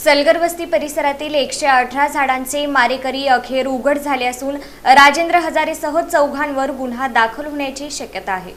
सलगर वस्ती परिसरातील 118 झाडांचे मारेकरी अखेर उघड झाले असून राजेंद्र हजारेसह चौघांवर गुन्हा दाखल होण्याची शक्यता आहे।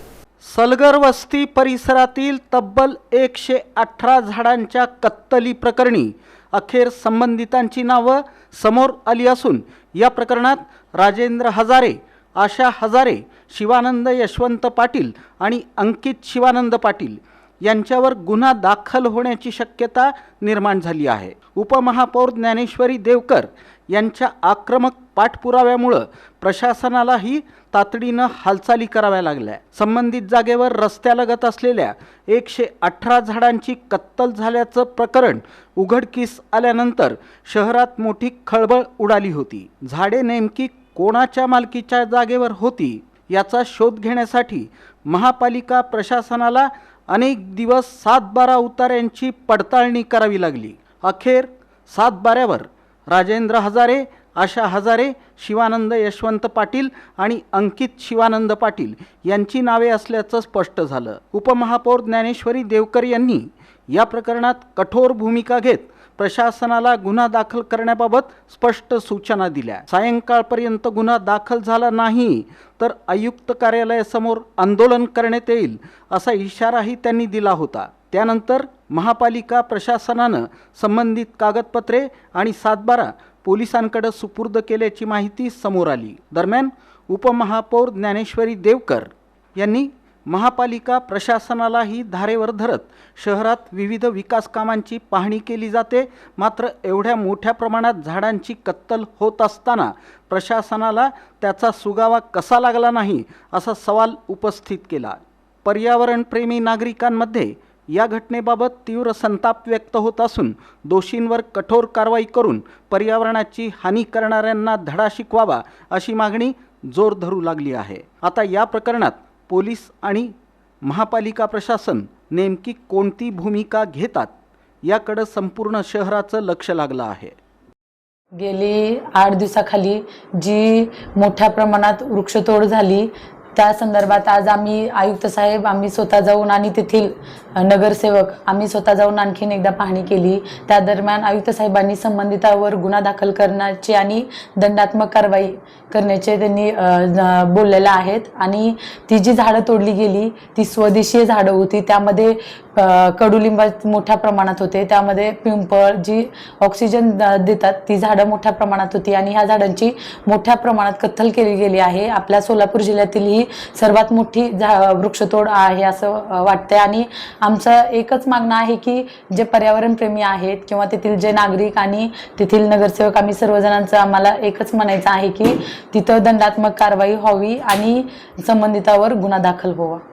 सलगर वस्ती परिसरातील तब्बल 118 झाडांच्या कत्तली प्रकरणी अखेर संबंधितांची नावे समोर आली असून या प्रकरणात राजेंद्र हजारे, आशा हजारे, शिवानंद यशवंत पाटील आणि अंकित शिवानंद पाटील यांच्यावर गुन्हा दाखल होण्याची शक्यता निर्माण झाली आहे। उपमहापौर ज्ञानेश्वरी देवकर यांच्या आक्रमक पाठपुराव्यामुळे प्रशासनालाही तातडीने हालचाली कराव्या लागल्या। संबंधित जागेवर रस्त्यालगत असलेल्या 118 झाडांची कत्तल झाल्याचं प्रकरण उघडकीस आल्यानंतर शहरात मोठी खळबळ उडाली होती। झाडे नेमकी कोणाच्या मालकीच्या जागेवर होती याचा शोध घेण्यासाठी महापालिका प्रशासनाला अनेक दिवस 7-12 उतार्यांची पडताळणी करावी लागली। अखेर 7-12वर राजेंद्र हजारे, आशा हजारे, शिवानंद यशवंत पाटील आणि अंकित शिवानंद पाटील यांची नावे असल्याचं स्पष्ट झालं। उपमहापौर ज्ञानेश्वरी देवकर यांनी या प्रकरणात कठोर भूमिका घेत प्रशासनाला गुन्हा दाखल करण्याबाबत स्पष्ट सूचना दिल्या। सायंकाळपर्यंत गुन्हा दाखल झाला नाही तर आयुक्त कार्यालयासमोर आंदोलन करण्यात येईल असा इशाराही त्यांनी दिला होता। त्यानंतर महापालिका प्रशासनाने संबंधित कागदपत्रे आणि 7-12 पोलिसांकडे सुपूर्द केल्याची माहिती समोर आली। दरम्यान उपमहापौर ज्ञानेश्वरी देवकर यांनी महापालिका प्रशासनालाही धारेवर धरत शहरात विविध विकास कामांची पाहणी केली जाते, मात्र एवढ्या मोठ्या प्रमाणात झाडांची कत्तल होत असताना प्रशासनाला त्याचा सुगावा कसा लागला नाही असा सवाल उपस्थित केला। पर्यावरणप्रेमी नागरिकांमध्ये या घटनेबाबत तीव्र संताप व्यक्त होत असून दोषींवर कठोर कारवाई करून पर्यावरणाची हानी करणाऱ्यांना धडा शिकवावा अशी मागणी जोर धरू लागली आहे। आता या प्रकरणात पोलीस आणि महापालिका प्रशासन नेमकी कोणती भूमिका घेतात याकडे संपूर्ण शहराचं लक्ष लागलं आहे। गेली 8 दिवसाखाली जी मोठ्या प्रमाणात वृक्षतोड झाली त्या संदर्भात आज आम्ही आयुक्त साहेब आम्ही स्वतः जाऊन आणि तेथील नगरसेवक आम्ही स्वतः जाऊन आणखीन एकदा पाहणी केली। त्या दरम्यान आयुक्त साहेबांनी संबंधितावर गुन्हा दाखल करण्याची आणि दंडात्मक कारवाई करण्याचे त्यांनी बोललेले आहेत। आणि ती जी झाडं तोडली गेली ती स्वदेशीय झाडं होती, त्यामध्ये कडुलिंब मोठ्या प्रमाणात होते, त्यामध्ये पिंपळ जी ऑक्सिजन देतात ती झाडं मोठ्या प्रमाणात होती आणि ह्या झाडांची मोठ्या प्रमाणात कत्तल केली गेली आहे। आपल्या सोलापूर जिल्ह्यातील ही सर्वात मोठी वृक्षतोड आहे असं वाटतंय। आणि आमचं एकच मागणं आहे की जे पर्यावरण प्रेमी आहेत किंवा तेथील जे नागरिक आणि तेथील नगरसेवक आम्ही सर्वजणांचं आम्हाला एकच म्हणायचं आहे की तिथं दंडात्मक कारवाई व्हावी आणि संबंधितावर गुन्हा दाखल व्हावा।